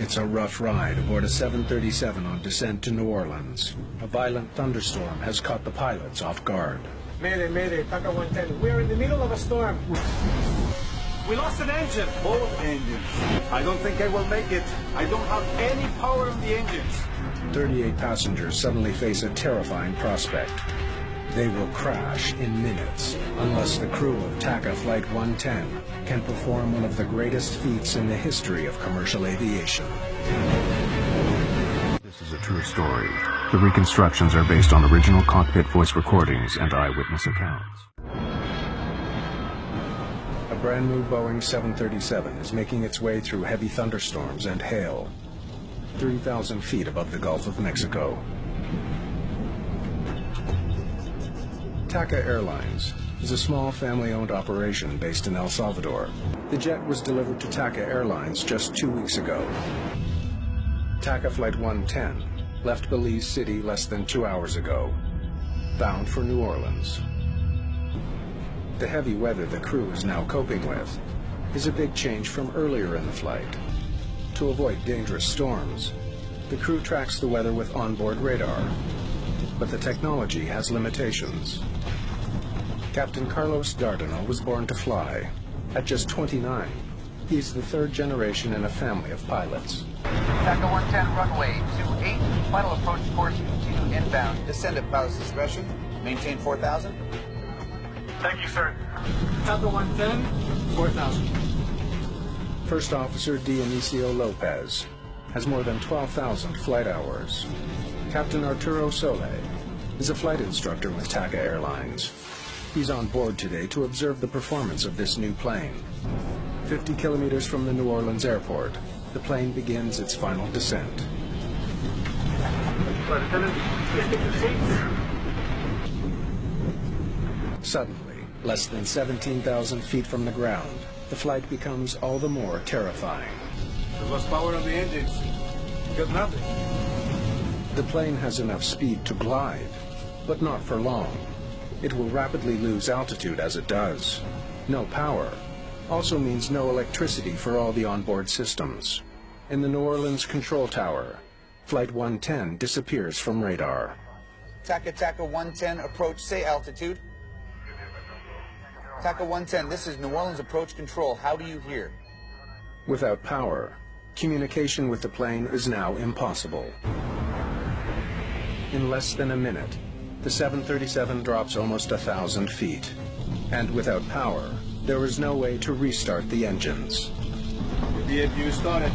It's a rough ride aboard a 737 on descent to New Orleans. A violent thunderstorm has caught the pilots off guard. Mayday, Mayday, Taka 110. We are in the middle of a storm. We lost an engine. Both engines. I don't think I will make it. I don't have any power on the engines. 38 passengers suddenly face a terrifying prospect. They will crash in minutes unless the crew of TACA Flight 110 can perform one of the greatest feats in the history of commercial aviation. This is a true story. The reconstructions are based on original cockpit voice recordings and eyewitness accounts. A brand new Boeing 737 is making its way through heavy thunderstorms and hail, 3,000 feet above the Gulf of Mexico. TACA Airlines is a small family-owned operation based in El Salvador. The jet was delivered to TACA Airlines just 2 weeks ago. TACA Flight 110 left Belize City less than 2 hours ago, bound for New Orleans. The heavy weather the crew is now coping with is a big change from earlier in the flight. To avoid dangerous storms, the crew tracks the weather with onboard radar, but the technology has limitations. Captain Carlos Dardano was born to fly. At just 29, he's the third generation in a family of pilots. TACA 110 runway 28, final approach course, continue inbound. Descend at pilot's discretion, maintain 4,000. Thank you, sir. TACA 110, 4,000. First Officer Dionisio Lopez has more than 12,000 flight hours. Captain Arturo Sole is a flight instructor with TACA Airlines. He's on board today to observe the performance of this new plane. 50 kilometers from the New Orleans airport, the plane begins its final descent. Suddenly, less than 17,000 feet from the ground, the flight becomes all the more terrifying. We lost power on the engines. We got nothing. The plane has enough speed to glide, but not for long. It will rapidly lose altitude as it does. No power also means no electricity for all the onboard systems. In the New Orleans control tower, Flight 110 disappears from radar. TACA 110, approach, say altitude. TACA 110, this is New Orleans approach control. How do you hear? Without power, communication with the plane is now impossible. In less than a minute, the 737 drops almost 1,000 feet. And without power, there is no way to restart the engines. The APU started.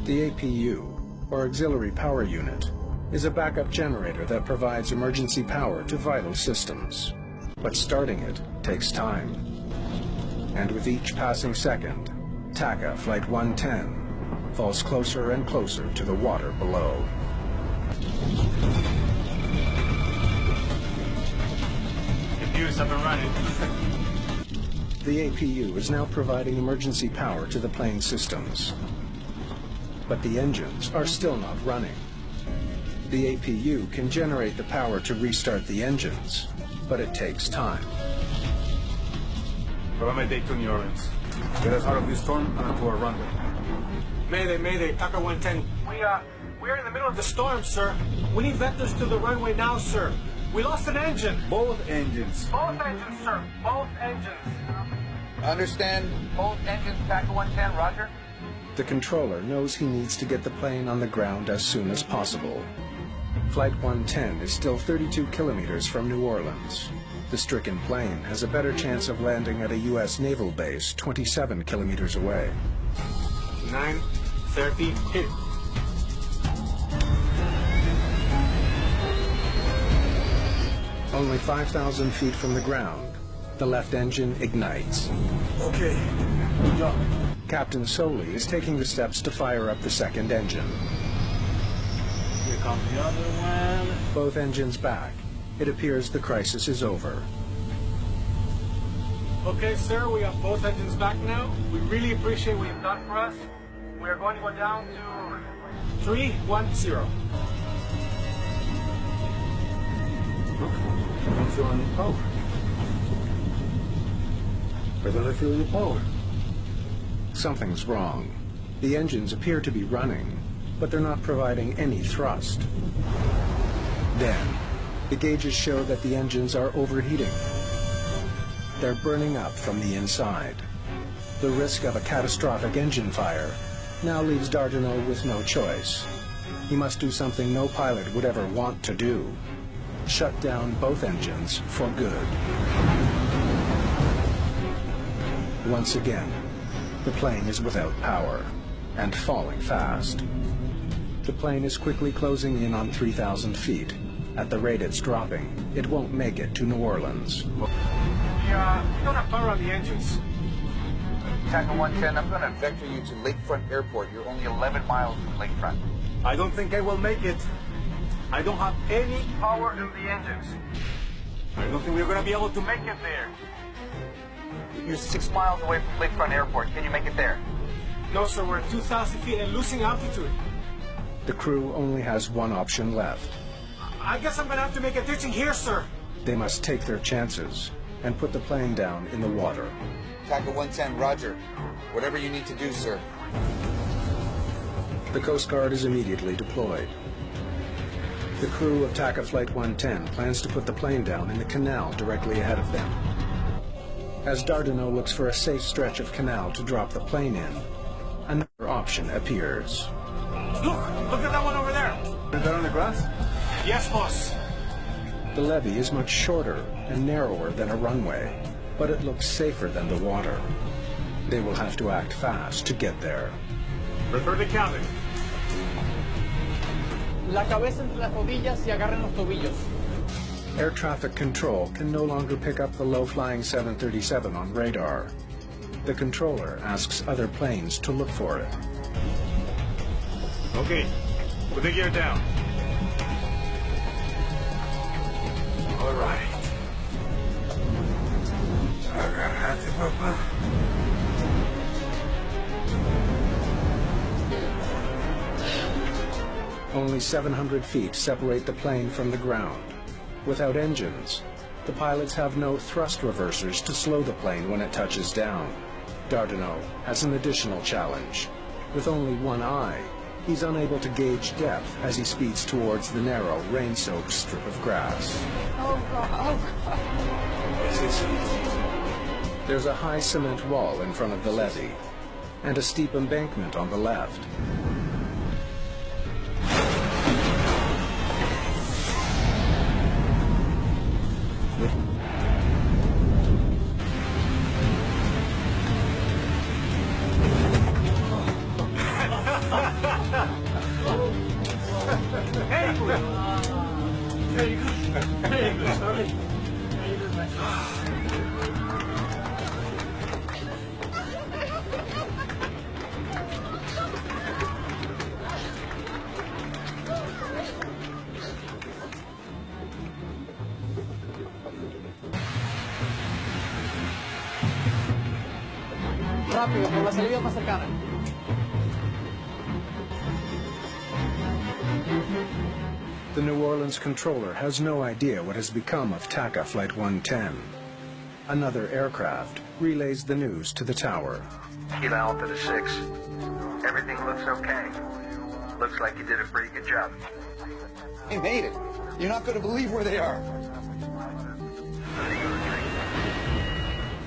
The APU, or Auxiliary Power Unit, is a backup generator that provides emergency power to vital systems. But starting it takes time. And with each passing second, TACA Flight 110 falls closer and closer to the water below. APU's up and running. The APU is now providing emergency power to the plane systems. But the engines are still not running. The APU can generate the power to restart the engines, but it takes time. Programa day to New Orleans. Get us out of this storm and onto our runway. Mayday, Mayday, TACA 110. We are in the middle of the storm, sir. We need vectors to the runway now, sir. We lost an engine. Both engines. Both engines, sir. Both engines. Understand both engines, TACA 110, roger. The controller knows he needs to get the plane on the ground as soon as possible. Flight 110 is still 32 kilometers from New Orleans. The stricken plane has a better chance of landing at a U.S. naval base 27 kilometers away. 9:30, hit. Only 5,000 feet from the ground, the left engine ignites. Okay, good job. Captain Soli is taking the steps to fire up the second engine. Here comes the other one. Both engines back. It appears the crisis is over. Okay, sir, we have both engines back now. We really appreciate what you've done for us. We are going to go down to 310. I don't feel any power. I don't feel any power. Something's wrong. The engines appear to be running, but they're not providing any thrust. Then, the gauges show that the engines are overheating. They're burning up from the inside. The risk of a catastrophic engine fire now leaves Dardanel with no choice. He must do something no pilot would ever want to do: shut down both engines for good. Once again, the plane is without power and falling fast. The plane is quickly closing in on 3,000 feet. At the rate it's dropping, it won't make it to New Orleans. Yeah, we don't have power on the engines. TACA 110, I'm going to vector you to Lakefront Airport. You're only 11 miles from Lakefront. I don't think I will make it. I don't have any power in the engines. I don't think we're going to be able to make it there. You're 6 miles away from Lakefront Airport. Can you make it there? No, sir, we're at 2,000 feet and losing altitude. The crew only has one option left. I guess I'm going to have to make a ditching here, sir. They must take their chances and put the plane down in the water. TACA 110, roger. Whatever you need to do, sir. The Coast Guard is immediately deployed. The crew of TACA Flight 110 plans to put the plane down in the canal directly ahead of them. As Dardanel looks for a safe stretch of canal to drop the plane in, another option appears. Look at that one over there. Is that on the grass? Yes, boss. The levee is much shorter and narrower than a runway, but it looks safer than the water. They will have to act fast to get there. Refer to cabin. La cabeza entre las rodillas y agarren los tobillos. Air traffic control can no longer pick up the low-flying 737 on radar. The controller asks other planes to look for it. Okay, put the gear down. All right. Agárrate, papá. Only 700 feet separate the plane from the ground. Without engines, the pilots have no thrust reversers to slow the plane when it touches down. Dardanel has an additional challenge. With only one eye, he's unable to gauge depth as he speeds towards the narrow, rain-soaked strip of grass. Oh, God. Oh, God. There's a high cement wall in front of the levee, and a steep embankment on the left. Rápido, por la salida más cercana. The New Orleans controller has no idea what has become of TACA Flight 110. Another aircraft relays the news to the tower. Kilo Alpha to 6. Everything looks okay. Looks like you did a pretty good job. They made it. You're not going to believe where they are.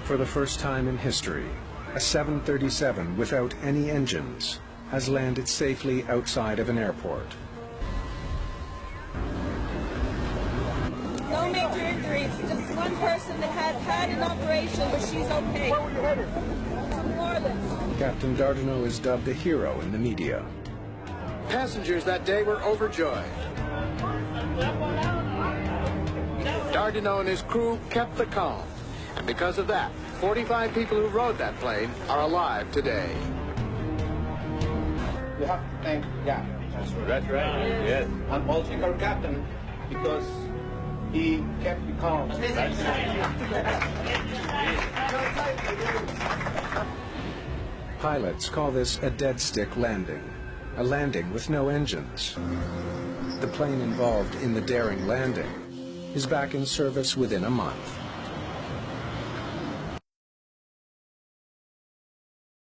For the first time in history, a 737 without any engines has landed safely outside of an airport. No major injuries, just one person that had an operation, but she's okay. Where were you headed? To New Orleans. Captain Dardanel is dubbed a hero in the media. Passengers that day were overjoyed. Dardanel and his crew kept the calm, and because of that, 45 people who rode that plane are alive today. You have to thank God. That's right. Yes. And also our captain, because he kept me calm. Pilots call this a dead stick landing, a landing with no engines. The plane involved in the daring landing is back in service within a month.